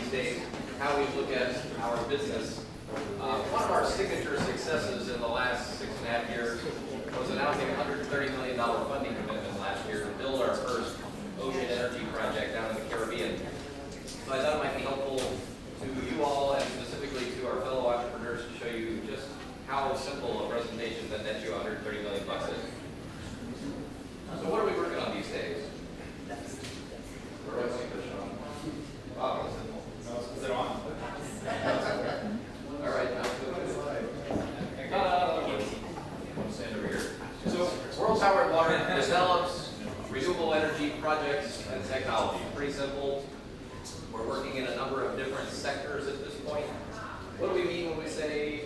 these days how we look at our business. One of our signature successes in the last 6.5 years was announcing a $130 million funding commitment last year to build our first ocean energy project down in the Caribbean. So I thought it might be helpful to you all and specifically to our fellow entrepreneurs to show you just how simple a presentation that nets you $130 million is. So what are we working on these days? Where do I see this on? Wow, is it on? All right, now stand over here. So World Power and Water develops renewable energy projects and technology. Pretty simple. We're working in a number of different sectors at this point. What do we mean when we say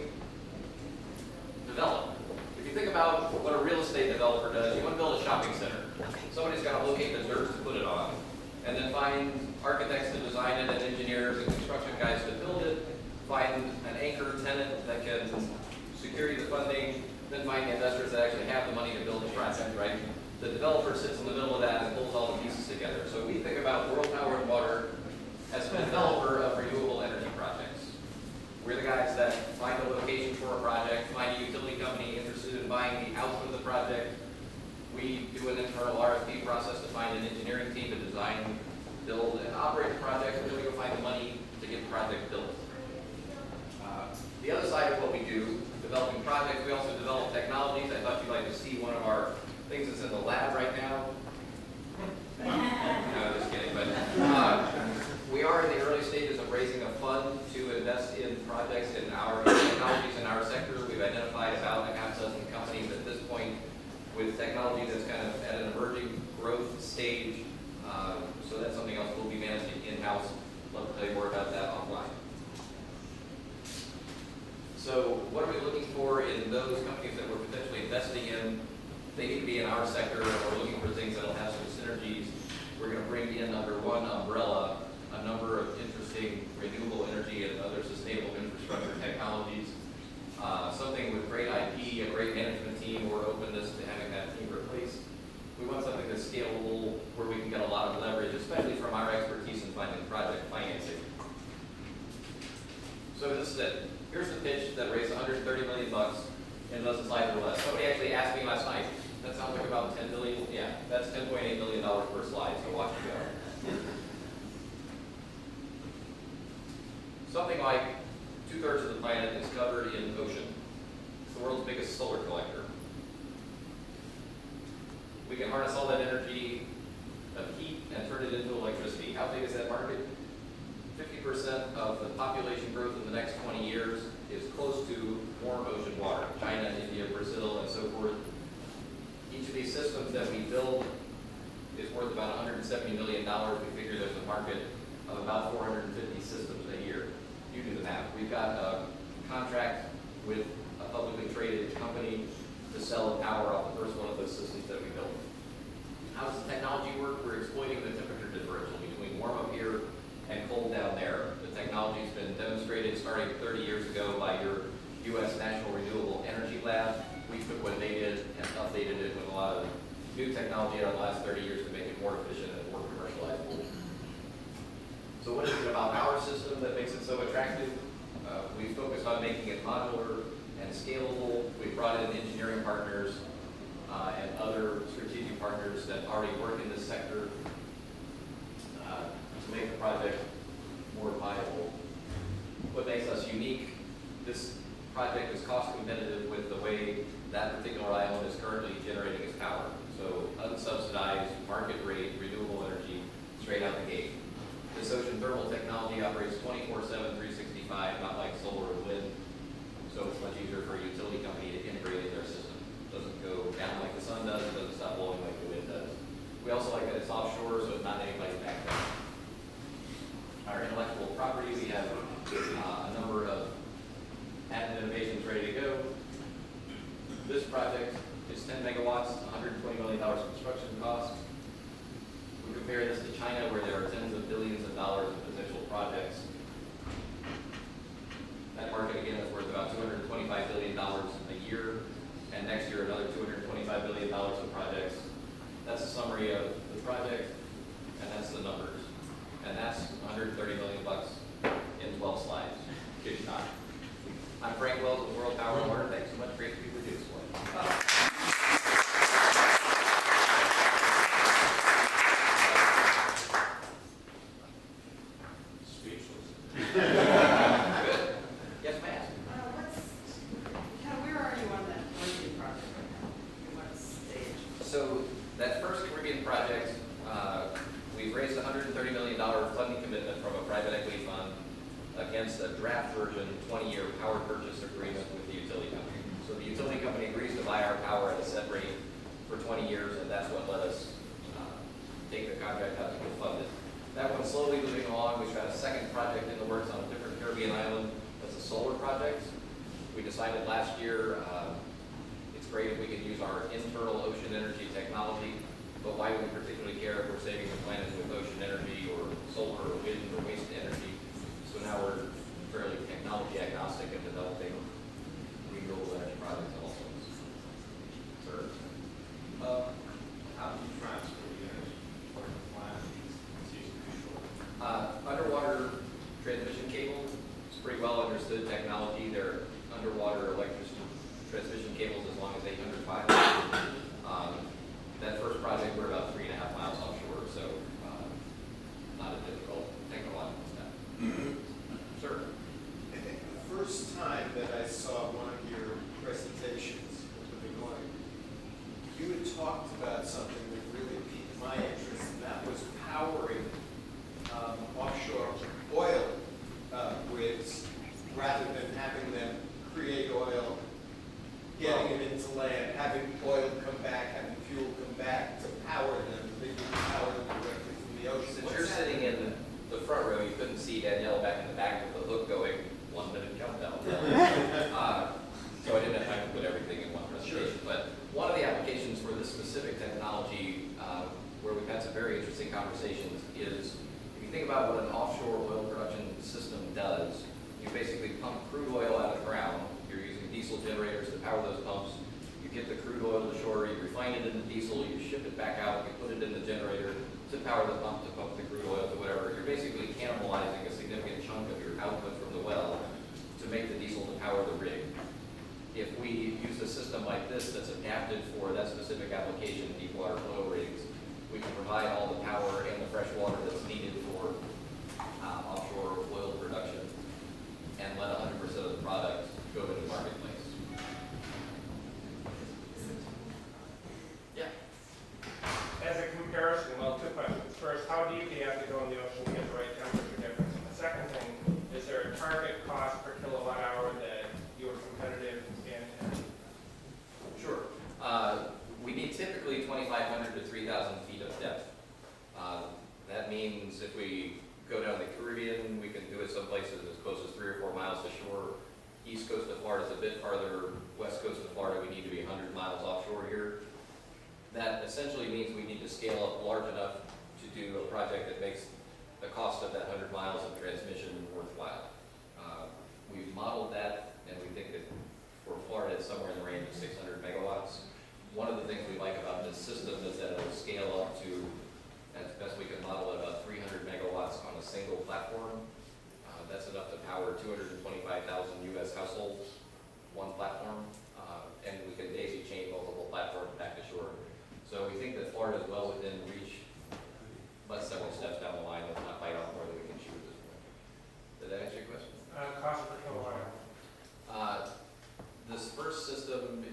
develop? If you think about what a real estate developer does, you want to build a shopping center. Somebody's got to locate the dirt to put it on, and then find architects to design it, and engineers and construction guys to build it, find an anchor tenant that can secure the funding, then find the investors that actually have the money to build the project, right? The developer sits in the middle of that and pulls all the pieces together. So we think about World Power and Water as a developer of renewable energy projects. We're the guys that find a location for a project, find a utility company interested in buying the output of the project. We do an internal RFP process to find an engineering team to design, build, and operate the project, and then we go find the money to get the project built. The other side of what we do, developing projects, we also develop technologies. I thought you'd like to see one of our things that's in the lab right now. No, just kidding, but we are in the early stages of raising a fund to invest in projects in our technologies in our sector. We've identified about a half dozen companies at this point with technology that's kind of at an emerging growth stage. So that's something else we'll be managing in-house. Love to tell you more about that offline. So what are we looking for in those companies that we're potentially investing in? They need to be in our sector, and we're looking for things that will have some synergies. We're going to bring in under one umbrella a number of interesting renewable energy and other sustainable infrastructure technologies. Something with great IP, a great management team, or openness to having that team replaced. We want something that's scalable, where we can get a lot of leverage, especially from our expertise in finding project financing. So this is it. Here's the pitch that raised $130 million in those slides or less. Somebody actually asked me last night, that sounds like about $10 billion. Yeah, that's $10.8 million per slide, so watch it go. Something like 2/3 of the planet is covered in ocean. It's the world's biggest solar collector. We can harness all that energy of heat and turn it into electricity. How big is that market? 50% of the population growth in the next 20 years is close to warm ocean water. China, India, Brazil, and so forth. Each of these systems that we build is worth about $170 million. We figure there's a market of about 450 systems a year. You do the math. We've got a contract with a publicly traded company to sell the power off the first one of those systems that we built. How does the technology work? We're exploiting the temperature differential between warm up here and cold down there. The technology's been demonstrated starting 30 years ago by your U.S. National Renewable Energy Lab. We took what they did and updated it with a lot of new technology over the last 30 years to make it more efficient and more commercializable. So what is it about our system that makes it so attractive? We focused on making it modular and scalable. We brought in engineering partners and other strategic partners that already work in this sector to make the project more viable. What makes us unique, this project is cost competitive with the way that particular island is currently generating its power. So unsubsidized, market rate, renewable energy, straight out the gate. This ocean thermal technology operates 24/7, 365, not like solar or wind. So it's much easier for a utility company to integrate in their system. It doesn't go down like the sun does, it doesn't stop blowing like the wind does. We also like that it's offshore, so it's not anybody's backyard. Our intellectual property, we have a number of patent innovations ready to go. This project is 10 megawatts, $120 million construction cost. We compare this to China, where there are tens of billions of dollars of potential projects. That market, again, is worth about $225 billion a year, and next year another $225 billion of projects. That's a summary of the project, and that's the numbers. And that's $130 million slides. Kid you not. I'm Frank Wells with World Power and Water. Thanks so much. Great to be with you this morning. Speechless. Good. Yes, ma'am. Where are you on that Caribbean project right now? What stage? So that first Caribbean project, we've raised a $130 million funding commitment from a private equity fund against a draft version 20-year power purchase agreement with the utility company. So the utility company agrees to buy our power at a set rate for 20 years, and that's what let us take the contract out to get funded. That one's slowly moving along. We've got a second project in the works on a different Caribbean island. That's a solar project. We decided last year it's great if we could use our internal ocean energy technology, but why would we particularly care if we're saving the planet with ocean energy or solar or wind or waste energy? So now we're fairly technology agnostic in developing renewable energy projects also. Sir? How do you transfer the energy for the plant? It's easy to be short. Underwater transmission cable is pretty well understood technology. They're underwater electricity transmission cables as long as 800 miles. That first project, we're about 3.5 miles offshore, so not a difficult technological step. Sir? I think the first time that I saw one of your presentations with the going, you had talked about something that really piqued my interest, and that was powering offshore oil rigs rather than having them create oil, getting it into land, having oil come back, having fuel come back to power them. They can power them directly from the ocean. Since you're sitting in the front row, you couldn't see Danielle back in the back with the hook going 1 minute countdown. So I didn't have time to put everything in one presentation. Sure. But one of the applications for this specific technology, where we've had some very interesting conversations, is if you think about what an offshore oil production system does, you basically pump crude oil out of the ground. You're using diesel generators to power those pumps. You get the crude oil to shore, you refine it into diesel, you ship it back out, you put it in the generator to power the pump, to pump the crude oil to whatever. You're basically cannibalizing a significant chunk of your output from the well to make the diesel to power the rig. If we use a system like this that's adapted for that specific application, deep water oil rigs, we can provide all the power and the fresh water that's needed for offshore oil production and let 100% of the product go to the marketplace. Yeah. As a comparison, well, two questions. First, how deep do you have to go in the ocean to get the right temperature difference? And the second thing, is there a target cost per kilowatt hour that you are competitive in? Sure. We need typically 2,500 to 3,000 feet of depth. That means if we go down the Caribbean, we can do it some places as close as 3 or 4 miles to shore. East coast of Florida is a bit farther. West coast of Florida, we need to be 100 miles offshore here. That essentially means we need to scale up large enough to do a project that makes the cost of that 100 miles of transmission worthwhile. We've modeled that, and we think that for Florida, it's somewhere in the range of 600 megawatts. One of the things we like about this system is that it'll scale up to, as best we can model it, about 300 megawatts on a single platform. That's enough to power 225,000 U.S. households, one platform, and we can daisy chain multiple platforms back to shore. So we think that Florida is well within reach, but several steps down the line. Let's not bite off more than we can chew at this point. Did that answer your question? Cost per kilowatt hour. This first system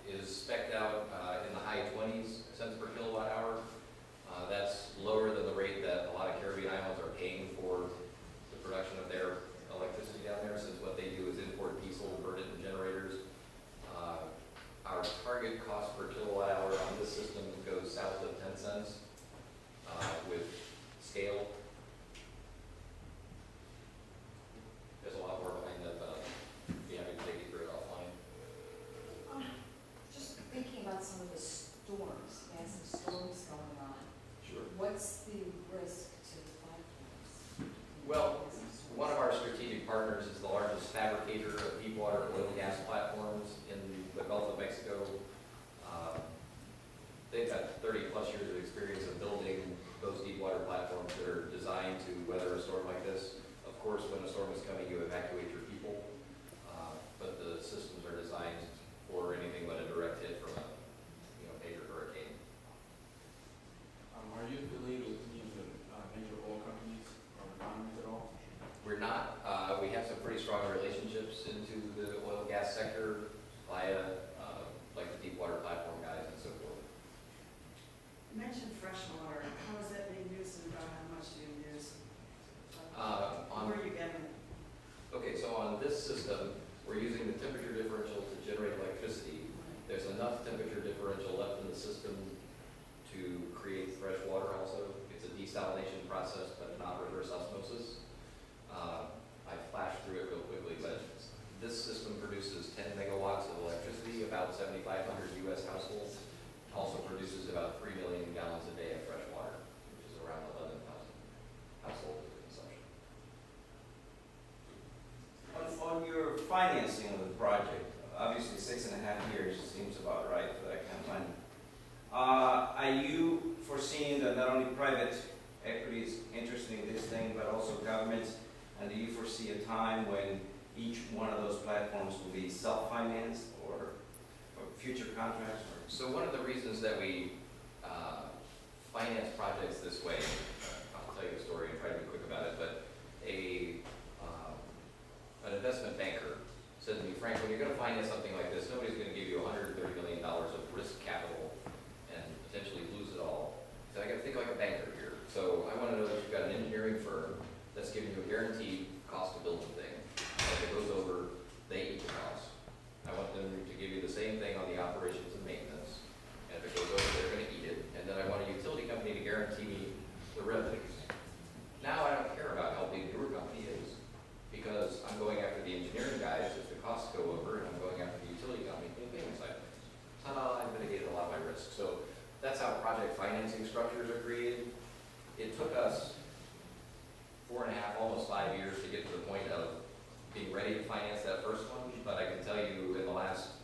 is spec'd out in the high 20s cents per kilowatt hour. That's lower than the rate that a lot of Caribbean islands are paying for the production of their electricity down there, since what they do is import diesel, burn it in generators. Our target cost per kilowatt hour on this system goes south of 10 cents with scale. There's a lot more behind that, but I'd be happy to take you through it offline. Just thinking about some of the storms, massive storms going on, Sure. what's the risk to the platforms? Well, one of our strategic partners is the largest fabricator of deep water oil and gas platforms in the Gulf of Mexico. They've got 30 plus years of experience of building those deep water platforms that are designed to weather a storm like this. Of course, when a storm is coming, you ships into the oil and gas sector via, like the deepwater platform guys and so forth. You mentioned fresh water. How is that being used and about how much do you use? On Where are you getting it? Okay, so on this system, we're using the temperature differential to generate electricity. There's enough temperature differential left in the system to create fresh water also. It's a desalination process, but not reverse osmosis. I flashed through it real quickly, but this system produces 10 megawatts of electricity, about 7,500 US households. Also produces about 3 million gallons a day of fresh water, which is around 11,000 household consumption. On your financing of the project, obviously 6.5 years seems about right for that kind of money. Are you foreseeing that not only private equity is interested in this thing, but also governments? And do you foresee a time when each one of those platforms will be self-financed or future contracts? So one of the reasons that we finance projects this way, I'll tell you a story and try to be quick about it, but an investment banker said to me, Frank, when you're going to finance something like this, nobody's going to give you $130 million of risk capital and potentially lose it all. So I got to think like a banker here. So I want to know that you've got an engineering firm that's giving you a guaranteed cost to build the thing. If it goes over, they eat the cost. I want them to give you the same thing on the operations and maintenance. And if it goes over, they're going to eat it. And then I want a utility company to guarantee me the revenues. Now I don't care about how big your company is because I'm going after the engineering guys if the costs go over, and I'm going after the utility company for the payment side of things. Ta-da, I've mitigated a lot of my risk. So that's how project financing structures are created. It took us 4.5, almost 5 years to get to the point of being ready to finance that first one, but I can tell you in the last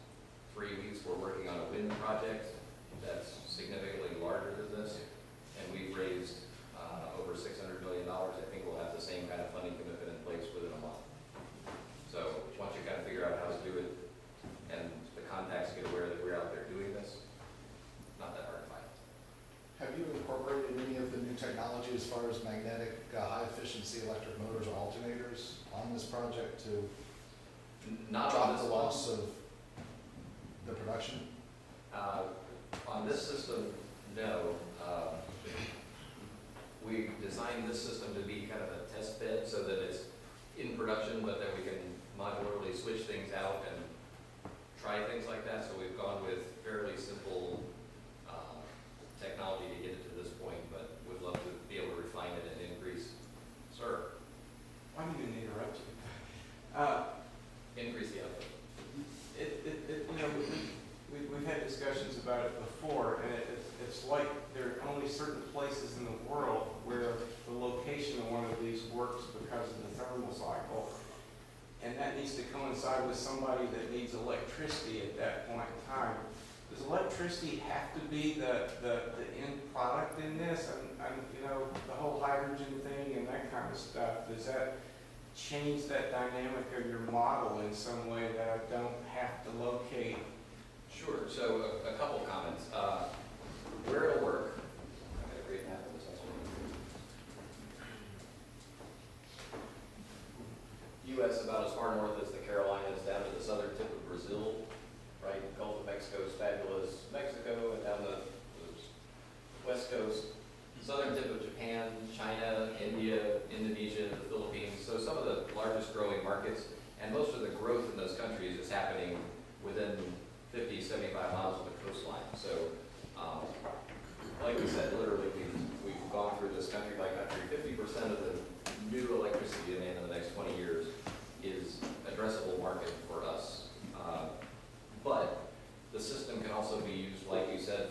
3 weeks, we're working on a wind project that's significantly larger than this, and we've raised over $600 million. I think we'll have the same kind of funding commitment in place within a month. So once you kind of figure out how to do it, and the contacts get aware that we're out there doing this, not that hard to find. Have you incorporated any of the new technology as far as magnetic, high-efficiency electric motors or alternators on this project to Not on drop this the one. loss of the production? On this system, no. We designed this system to be kind of a test bed so that it's in production, but that we can modularly switch things out and try things like that. So we've gone with fairly simple technology to get it to this point, but would love to be able to refine it and increase. Sir, I didn't even interrupt you. increase the output. We've had discussions about it before, and it's like there are only certain places in the world where the location of one of these works because of the thermal cycle, and that needs to coincide with somebody that needs electricity at that point in time. Does electricity have to be the end product in this? And the whole hydrogen thing and that kind of stuff, does that change that dynamic of your model in some way that I don't have to locate? Sure. So a couple comments. Where it'll work. I'm going to create an map of this. U.S. about as far north as the Carolinas, down to the southern tip of Brazil, right? Gulf of Mexico is fabulous. Mexico, and down the west coast, southern tip of Japan, China, India, Indonesia, the Philippines. So some of the largest growing markets, and most of the growth in those countries is happening within 50, 75 miles of the coastline. So, like we said, literally we've gone through this country by country. 50% of the new electricity demand in the next 20 years is addressable market for us. But the system can also be used, like you said,